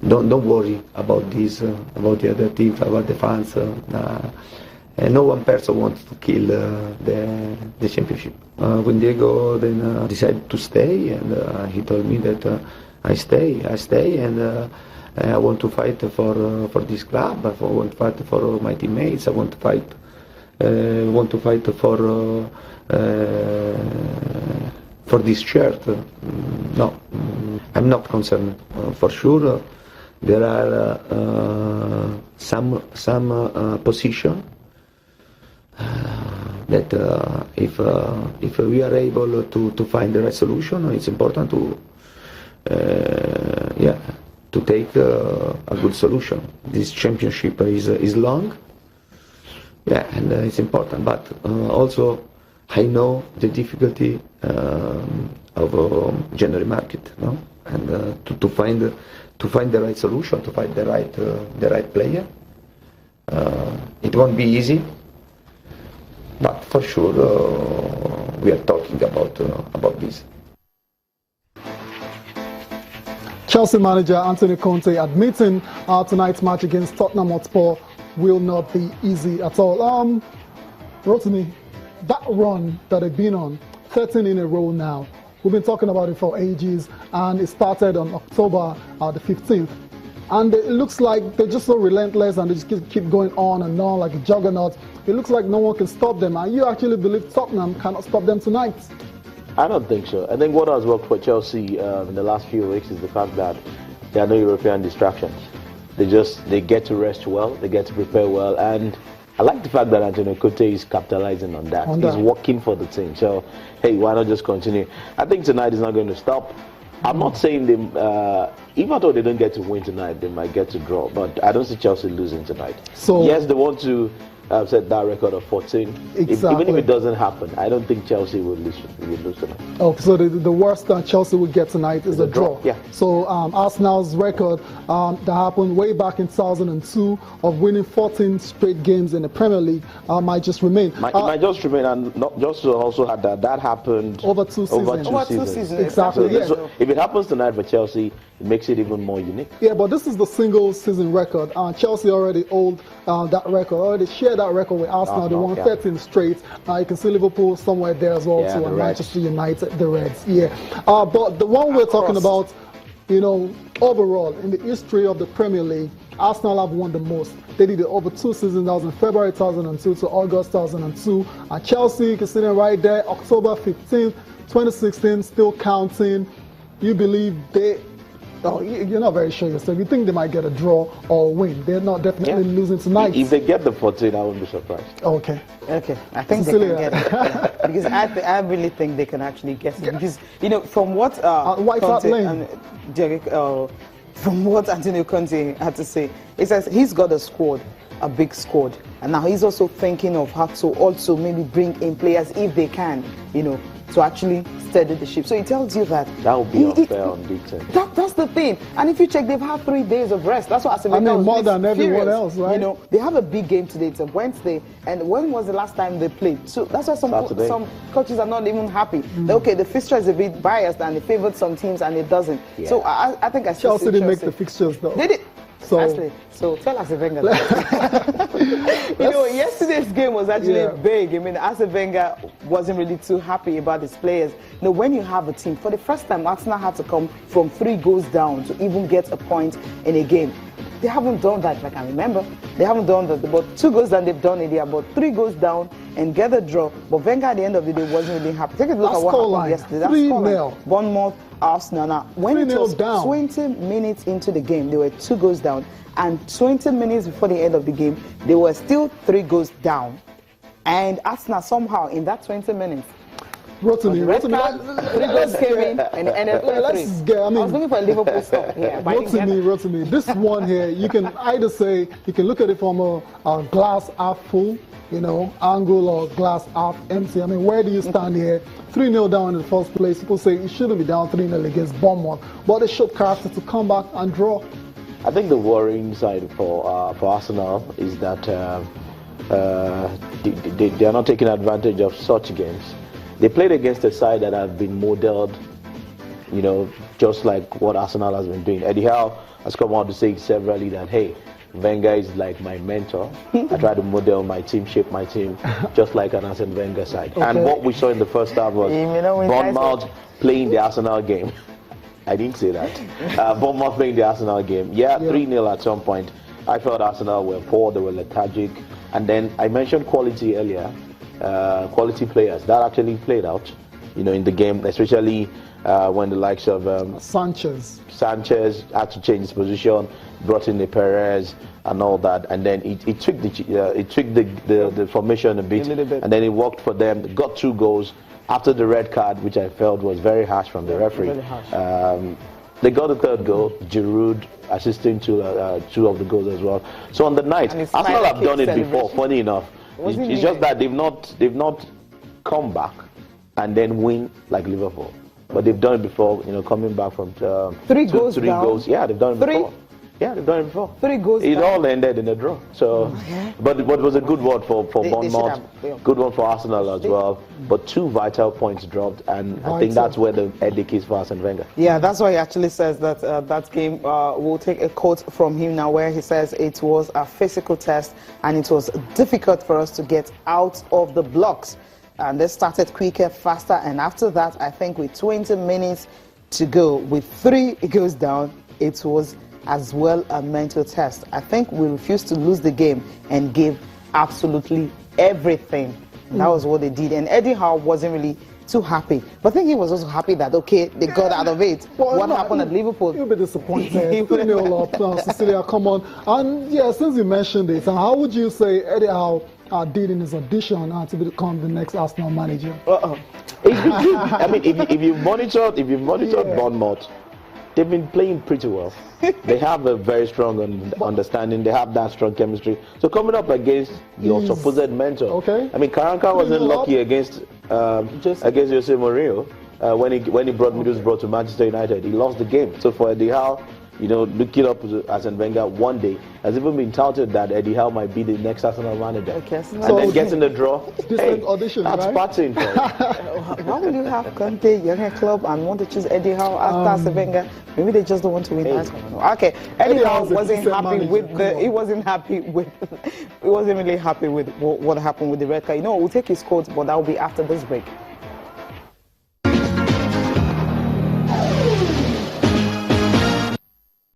don't worry about this, about the other teams, about the fans. And no one person wants to kill the championship. When Diego then decided to stay, and he told me that I stay, and I want to fight for this club. I want to fight for my teammates. I want to fight for this shirt. No, I'm not concerned. For sure, there are some position that if we are able to find the right solution, it's important to take a good solution. This championship is long, and it's important. But also, I know the difficulty of January market, no, and to find the right solution, to find the right player. It won't be easy. But for sure, we are talking about this. Chelsea manager Antonio Conte admitting tonight's match against Tottenham Hotspur will not be easy at all. Rotimi, that run that they've been on, 13 in a row now, we've been talking about it for ages, and it started on October the 15th. And it looks like they're just so relentless, and they just keep going on and on like a juggernaut. It looks like no one can stop them. And you actually believe Tottenham cannot stop them tonight? I don't think so. I think what has worked for Chelsea in the last few weeks is the fact that there are no European distractions. They get to rest well, they get to prepare well, and I like the fact that Antonio Conte is capitalizing on that. He's working for the team. So, hey, why not just continue? I think tonight is not going to stop. I'm not saying them, even though they don't get to win tonight, they might get to draw. But I don't see Chelsea losing tonight. So yes, they want to set that record of 14. Exactly. Even if it doesn't happen, I don't think Chelsea will lose tonight. Oh, so the worst that Chelsea would get tonight is a draw. Yeah. So Arsenal's record that happened way back in 2002 of winning 14 straight games in the Premier League might just remain. It might just remain, and not just to also add that happened over two seasons. Exactly. So if it happens tonight for Chelsea, it makes it even more unique. Yeah, but this is the single season record. Chelsea already hold that record, already shared that record with Arsenal. They won 13 straight. You can see Liverpool somewhere there as well, too, and Manchester United, the Reds. Yeah. But the one we're talking about, overall, in the history of the Premier League, Arsenal have won the most. They did it over 2 seasons. That was in February 2002 to August 2002. And Chelsea, you can see them right there, October 15th, 2016, still counting. You believe you're not very sure yourself. You think they might get a draw or a win. They're not definitely losing tonight. If they get the 14, I wouldn't be surprised. Okay. I think they can get it. Yeah. Because I really think they can actually get it. Because, from what from what Antonio Conte had to say, he says he's got a big squad. And now he's also thinking of how to also maybe bring in players if they can, to actually steady the ship. So he tells you that would be unfair on Big Ten. That's the thing. And if you check, they've had 3 days of rest. That's what more than everyone else, right? They have a big game today. It's a Wednesday. And when was the last time they played? So that's why some coaches are not even happy. Okay, the fixture is a bit biased and it favored some teams and it doesn't. Yeah. So I think Chelsea didn't make the fixtures though. They did. So tell Arsene Wenger that. Yesterday's game was actually big. I mean, Arsene Wenger wasn't really too happy about his players. When you have a team, for the first time, Arsenal had to come from 3 goals down to even get a point in a game. They haven't done that, if I can remember. They haven't done that. About 2 goals down, they've done it. They are about 3 goals down and get a draw. But Wenger, at the end of the day, wasn't really happy. Take a look at what happened yesterday. That's 3-0. Bournemouth, Arsenal. Now, when it was down. 20 minutes into the game, they were 2 goals down. And 20 minutes before the end of the game, they were still 3 goals down. And Arsenal somehow, in that 20 minutes, Rotimi, 3 goals came in and it ended 3. I was looking for a Liverpool stuff here. Rotimi, this one here, you can either say, you can look at it from a glass half full, angle, or glass half empty. I mean, where do you stand here? 3-0 down in the first place. People say it shouldn't be down 3-0 against Bournemouth, but they showed character to come back and draw. I think the worrying side for Arsenal is that they are not taking advantage of such games. They played against a side that have been modeled you know, just like what Arsenal has been doing. Eddie Howe has come out to say severally that, hey, Wenger is like my mentor. I try to model my team, shape my team, just like an Arsene Wenger side. Okay. And what we saw in the first half was Bournemouth playing the Arsenal game. I didn't say that. Bournemouth playing the Arsenal game. Yeah, 3-0 at some point. I felt Arsenal were poor, they were lethargic. And then I mentioned quality earlier, quality players. That actually played out, you know, in the game, especially when the likes of Sanchez had to change his position, brought in the Perez and all that, and then it tweaked the formation a bit, and then it worked for them. Got 2 goals after the red card, which I felt was very harsh from the referee. They got the 3rd goal, Giroud assisting to 2 of the goals as well. So on the night, Arsenal have done it before. Funny enough, it's just that they've not come back and then win like Liverpool. But they've done it before, you know, coming back from 3 goals. Yeah, they've done it before. Yeah, they've done it before. 3 goals. It all ended in a draw. So, but it was a good one for Bournemouth, good one for Arsenal as well. But 2 vital points dropped, and I think that's where the headache is for Arsene Wenger. Yeah, that's why he actually says that that game. We'll take a quote from him now, where he says it was a physical test, and it was difficult for us to get out of the blocks. And they started quicker, faster, and after that, I think with 20 minutes to go, with 3 goes down, it was as well a mental test. I think we refused to lose the game and gave absolutely everything. That was what they did. And Eddie Howe wasn't really too happy. But I think he was also happy that, okay, they got out of it. Well, what happened at Liverpool? You'll be disappointed. 3-0 up, Cecilia, come on. And yeah, since you mentioned it, how would you say Eddie Howe did in his audition to become the next Arsenal manager? I mean, if you monitored Bournemouth, they've been playing pretty well. They have a very strong understanding. They have that strong chemistry. So coming up against your supposed mentor, I mean, Karanka wasn't lucky against Jose Mourinho when he brought Middlesbrough to Manchester United. He lost the game. So for Eddie Howe, you know, looking up Arsene Wenger one day, has even been touted that Eddie Howe might be the next Arsenal manager. And then getting the draw, audition, that's partying for it. Why would you have Conte, Jurgen Klopp, and want to choose Eddie Howe after Arsene Wenger? Maybe they just don't want to win. Okay, Eddie Howe wasn't happy with he wasn't really happy with what happened with the red card. You know, we'll take his quote, but that will be after this break.